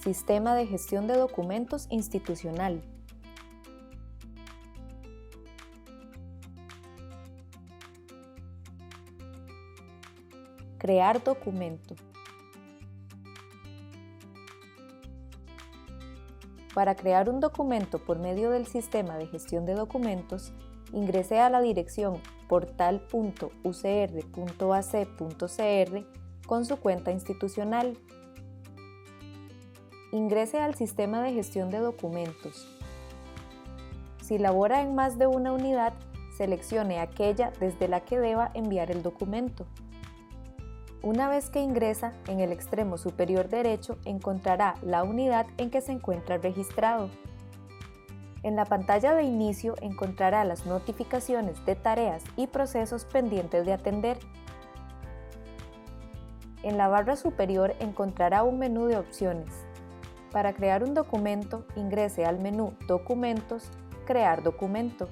Sistema de gestión de documentos institucional. Crear documento. Para crear un documento por medio del sistema de gestión de documentos, ingrese a la dirección portal.ucr.ac.cr con su cuenta institucional. Ingrese al sistema de gestión de documentos. Si labora en más de una unidad, seleccione aquella desde la que deba enviar el documento. Una vez que ingresa, en el extremo superior derecho encontrará la unidad en que se encuentra registrado. En la pantalla de inicio encontrará las notificaciones de tareas y procesos pendientes de atender. En la barra superior encontrará un menú de opciones. Para crear un documento, ingrese al menú Documentos, Crear documento.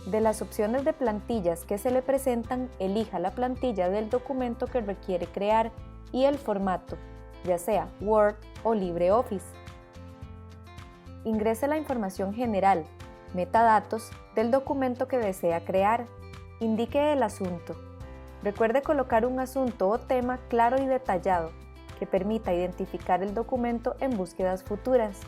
De las opciones de plantillas que se le presentan, elija la plantilla del documento que requiere crear y el formato, ya sea Word o LibreOffice. Ingrese la información general, metadatos, del documento que desea crear. Indique el asunto. Recuerde colocar un asunto o tema claro y detallado, que permita identificar el documento en búsquedas futuras.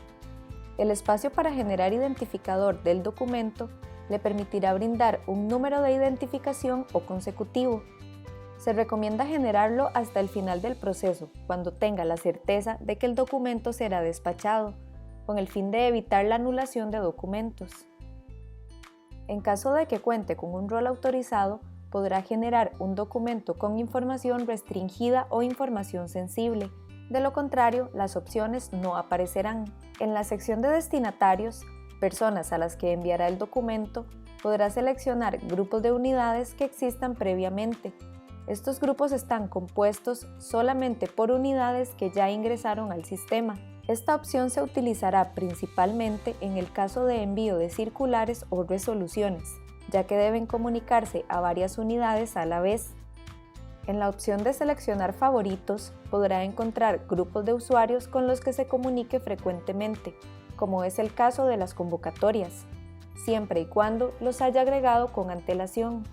El espacio para generar identificador del documento le permitirá brindar un número de identificación o consecutivo. Se recomienda generarlo hasta el final del proceso, cuando tenga la certeza de que el documento será despachado, con el fin de evitar la anulación de documentos. En caso de que cuente con un rol autorizado, podrá generar un documento con información restringida o información sensible. De lo contrario, las opciones no aparecerán. En la sección de destinatarios, personas a las que enviará el documento, podrá seleccionar grupos de unidades que existan previamente. Estos grupos están compuestos solamente por unidades que ya ingresaron al sistema. Esta opción se utilizará principalmente en el caso de envío de circulares o resoluciones, ya que deben comunicarse a varias unidades a la vez. En la opción de seleccionar favoritos, podrá encontrar grupos de usuarios con los que se comunique frecuentemente, como es el caso de las convocatorias, siempre y cuando los haya agregado con antelación.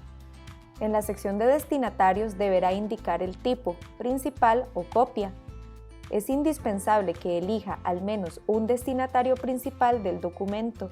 En la sección de destinatarios deberá indicar el tipo, principal o copia. Es indispensable que elija al menos un destinatario principal del documento.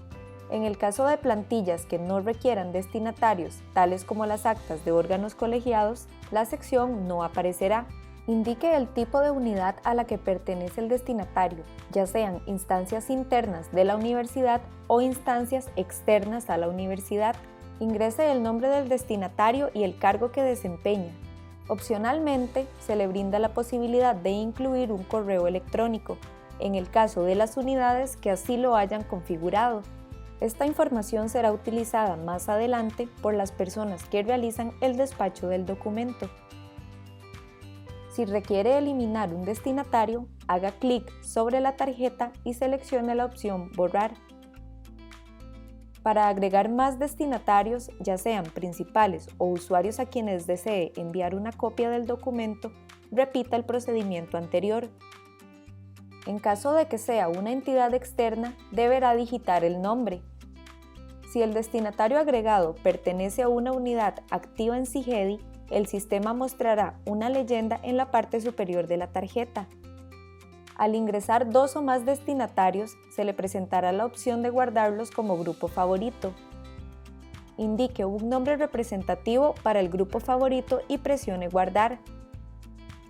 En el caso de plantillas que no requieran destinatarios, tales como las actas de órganos colegiados, la sección no aparecerá. Indique el tipo de unidad a la que pertenece el destinatario, ya sean instancias internas de la universidad o instancias externas a la universidad. Ingrese el nombre del destinatario y el cargo que desempeña. Opcionalmente, se le brinda la posibilidad de incluir un correo electrónico, en el caso de las unidades que así lo hayan configurado. Esta información será utilizada más adelante por las personas que realizan el despacho del documento. Si requiere eliminar un destinatario, haga clic sobre la tarjeta y seleccione la opción Borrar. Para agregar más destinatarios, ya sean principales o usuarios a quienes desee enviar una copia del documento, repita el procedimiento anterior. En caso de que sea una entidad externa, deberá digitar el nombre. Si el destinatario agregado pertenece a una unidad activa en CIGEDI, el sistema mostrará una leyenda en la parte superior de la tarjeta. Al ingresar dos o más destinatarios, se le presentará la opción de guardarlos como grupo favorito. Indique un nombre representativo para el grupo favorito y presione Guardar.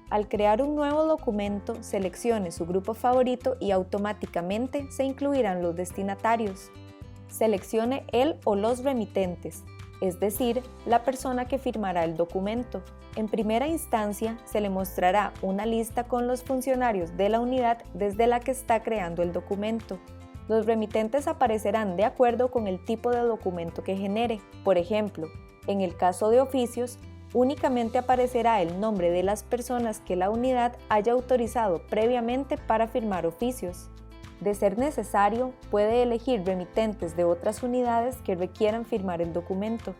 Al crear un nuevo documento, seleccione su grupo favorito y automáticamente se incluirán los destinatarios. Seleccione el o los remitentes, es decir, la persona que firmará el documento. En primera instancia, se le mostrará una lista con los funcionarios de la unidad desde la que está creando el documento. Los remitentes aparecerán de acuerdo con el tipo de documento que genere. Por ejemplo, en el caso de oficios, únicamente aparecerá el nombre de las personas que la unidad haya autorizado previamente para firmar oficios. De ser necesario, puede elegir remitentes de otras unidades que requieran firmar el documento.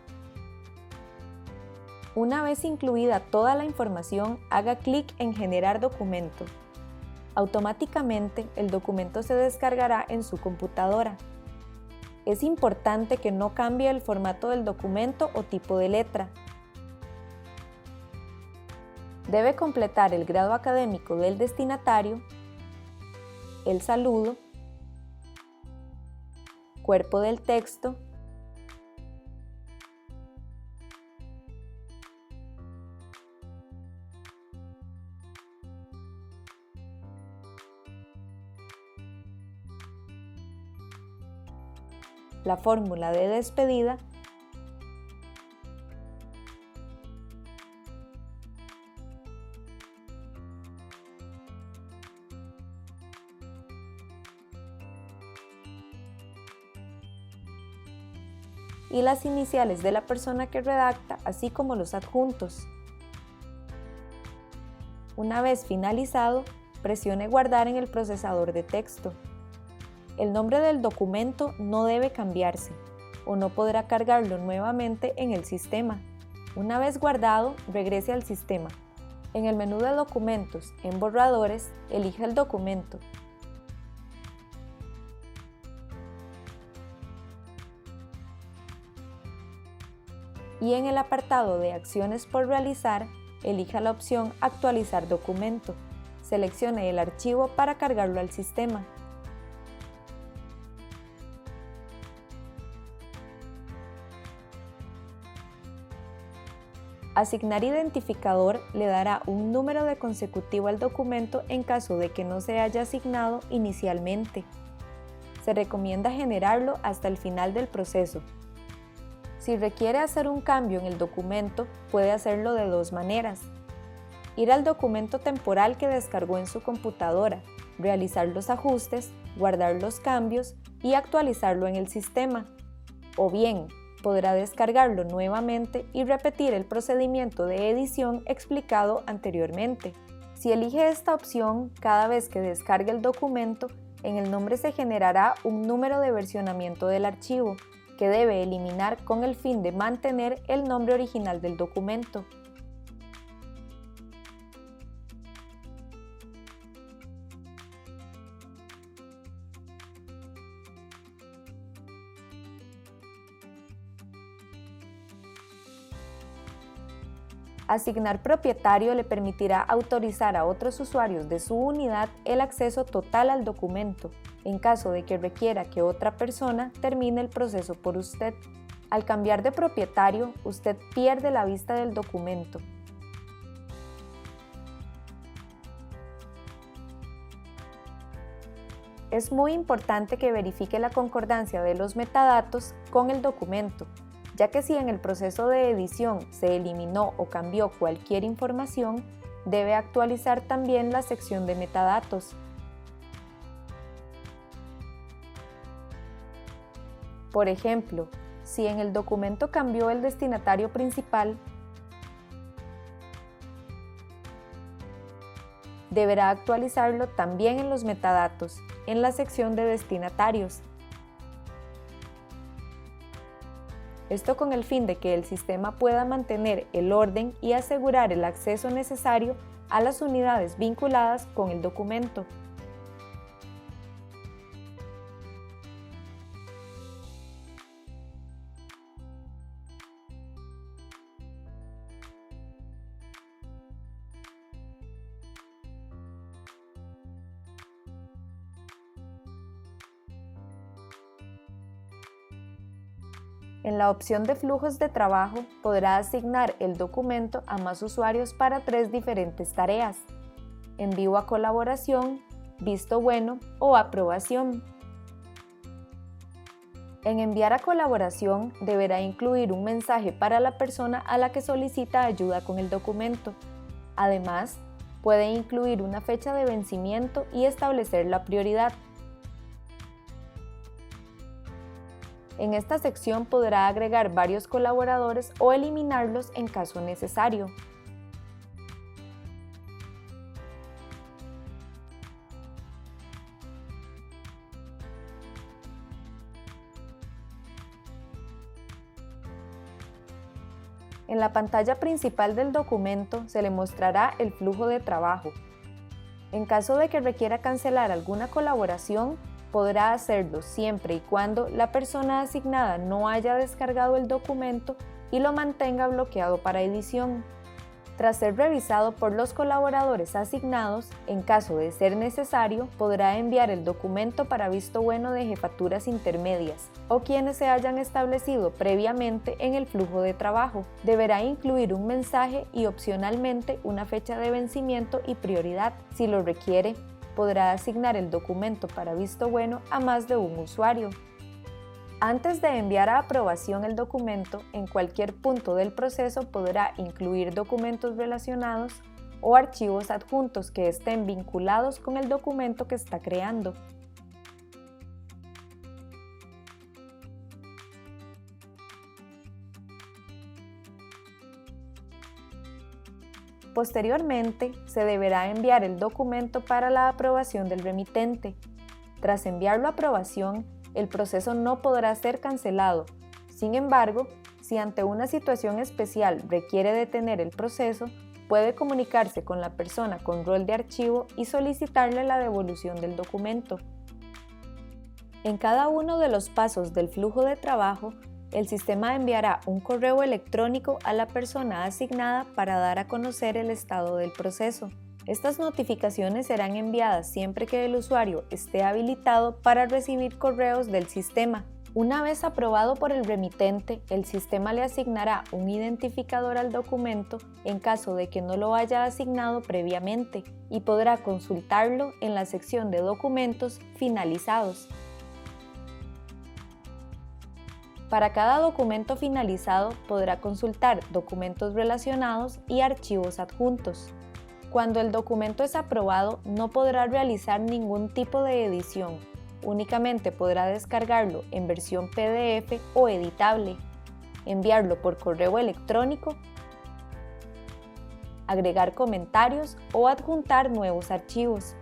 Una vez incluida toda la información, haga clic en Generar documento. Automáticamente, el documento se descargará en su computadora. Es importante que no cambie el formato del documento o tipo de letra. Debe completar el grado académico del destinatario, el saludo, cuerpo del texto, la fórmula de despedida y las iniciales de la persona que redacta, así como los adjuntos. Una vez finalizado, presione Guardar en el procesador de texto. El nombre del documento no debe cambiarse o no podrá cargarlo nuevamente en el sistema. Una vez guardado, regrese al sistema. En el menú de Documentos, en Borradores, elija el documento. Y en el apartado de Acciones por realizar, elija la opción Actualizar documento. Seleccione el archivo para cargarlo al sistema. Asignar identificador le dará un número de consecutivo al documento en caso de que no se haya asignado inicialmente. Se recomienda generarlo hasta el final del proceso. Si requiere hacer un cambio en el documento, puede hacerlo de dos maneras. Ir al documento temporal que descargó en su computadora, realizar los ajustes, guardar los cambios y actualizarlo en el sistema. O bien, podrá descargarlo nuevamente y repetir el procedimiento de edición explicado anteriormente. Si elige esta opción, cada vez que descargue el documento, en el nombre se generará un número de versionamiento del archivo, que debe eliminar con el fin de mantener el nombre original del documento. Asignar propietario le permitirá autorizar a otros usuarios de su unidad el acceso total al documento, en caso de que requiera que otra persona termine el proceso por usted. Al cambiar de propietario, usted pierde la vista del documento. Es muy importante que verifique la concordancia de los metadatos con el documento, ya que si en el proceso de edición se eliminó o cambió cualquier información, debe actualizar también la sección de metadatos. Por ejemplo, si en el documento cambió el destinatario principal, deberá actualizarlo también en los metadatos, en la sección de destinatarios. Esto con el fin de que el sistema pueda mantener el orden y asegurar el acceso necesario a las unidades vinculadas con el documento. En la opción de flujos de trabajo podrá asignar el documento a más usuarios para 3 diferentes tareas: envío a colaboración, visto bueno o aprobación. En enviar a colaboración deberá incluir un mensaje para la persona a la que solicita ayuda con el documento. Además, puede incluir una fecha de vencimiento y establecer la prioridad. En esta sección podrá agregar varios colaboradores o eliminarlos en caso necesario. En la pantalla principal del documento se le mostrará el flujo de trabajo. En caso de que requiera cancelar alguna colaboración, podrá hacerlo siempre y cuando la persona asignada no haya descargado el documento y lo mantenga bloqueado para edición. Tras ser revisado por los colaboradores asignados, en caso de ser necesario, podrá enviar el documento para visto bueno de jefaturas intermedias o quienes se hayan establecido previamente en el flujo de trabajo. Deberá incluir un mensaje y opcionalmente una fecha de vencimiento y prioridad. Si lo requiere, podrá asignar el documento para visto bueno a más de un usuario. Antes de enviar a aprobación el documento, en cualquier punto del proceso podrá incluir documentos relacionados o archivos adjuntos que estén vinculados con el documento que está creando. Posteriormente, se deberá enviar el documento para la aprobación del remitente. Tras enviarlo a aprobación, el proceso no podrá ser cancelado. Sin embargo, si ante una situación especial requiere detener el proceso, puede comunicarse con la persona con rol de archivo y solicitarle la devolución del documento. En cada uno de los pasos del flujo de trabajo, el sistema enviará un correo electrónico a la persona asignada para dar a conocer el estado del proceso. Estas notificaciones serán enviadas siempre que el usuario esté habilitado para recibir correos del sistema. Una vez aprobado por el remitente, el sistema le asignará un identificador al documento en caso de que no lo haya asignado previamente y podrá consultarlo en la sección de documentos finalizados. Para cada documento finalizado podrá consultar documentos relacionados y archivos adjuntos. Cuando el documento es aprobado, no podrá realizar ningún tipo de edición, únicamente podrá descargarlo en versión PDF o editable, enviarlo por correo electrónico, agregar comentarios o adjuntar nuevos archivos.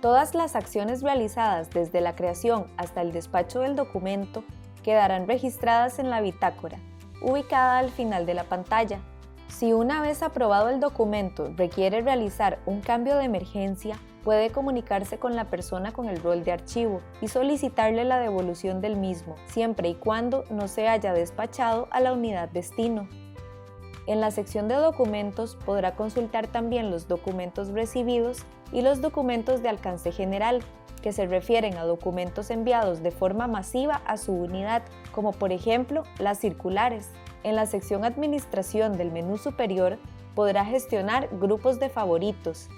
Todas las acciones realizadas desde la creación hasta el despacho del documento quedarán registradas en la bitácora, ubicada al final de la pantalla. Si una vez aprobado el documento requiere realizar un cambio de emergencia, puede comunicarse con la persona con el rol de archivo y solicitarle la devolución del mismo, siempre y cuando no se haya despachado a la unidad destino. En la sección de documentos podrá consultar también los documentos recibidos y los documentos de alcance general, que se refieren a documentos enviados de forma masiva a su unidad, como por ejemplo las circulares. En la sección Administración del menú superior podrá gestionar grupos de favoritos.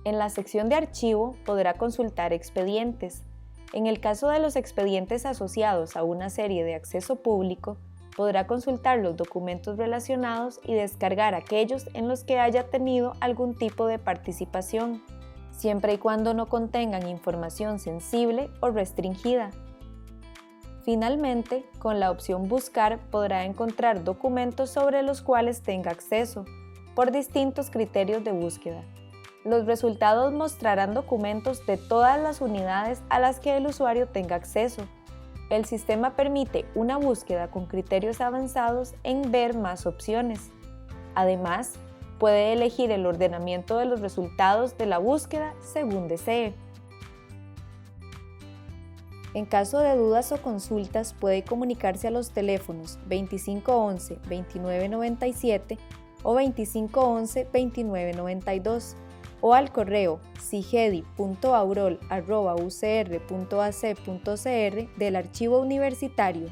En la sección de Archivo podrá consultar expedientes. En el caso de los expedientes asociados a una serie de acceso público, podrá consultar los documentos relacionados y descargar aquellos en los que haya tenido algún tipo de participación, siempre y cuando no contengan información sensible o restringida. Finalmente, con la opción Buscar podrá encontrar documentos sobre los cuales tenga acceso, por distintos criterios de búsqueda. Los resultados mostrarán documentos de todas las unidades a las que el usuario tenga acceso. El sistema permite una búsqueda con criterios avanzados en Ver más opciones. Además, puede elegir el ordenamiento de los resultados de la búsqueda según desee. En caso de dudas o consultas, puede comunicarse a los teléfonos 2511-2997 o 2511-2992 o al correo sigedi.aurol@ucr.ac.cr del archivo universitario.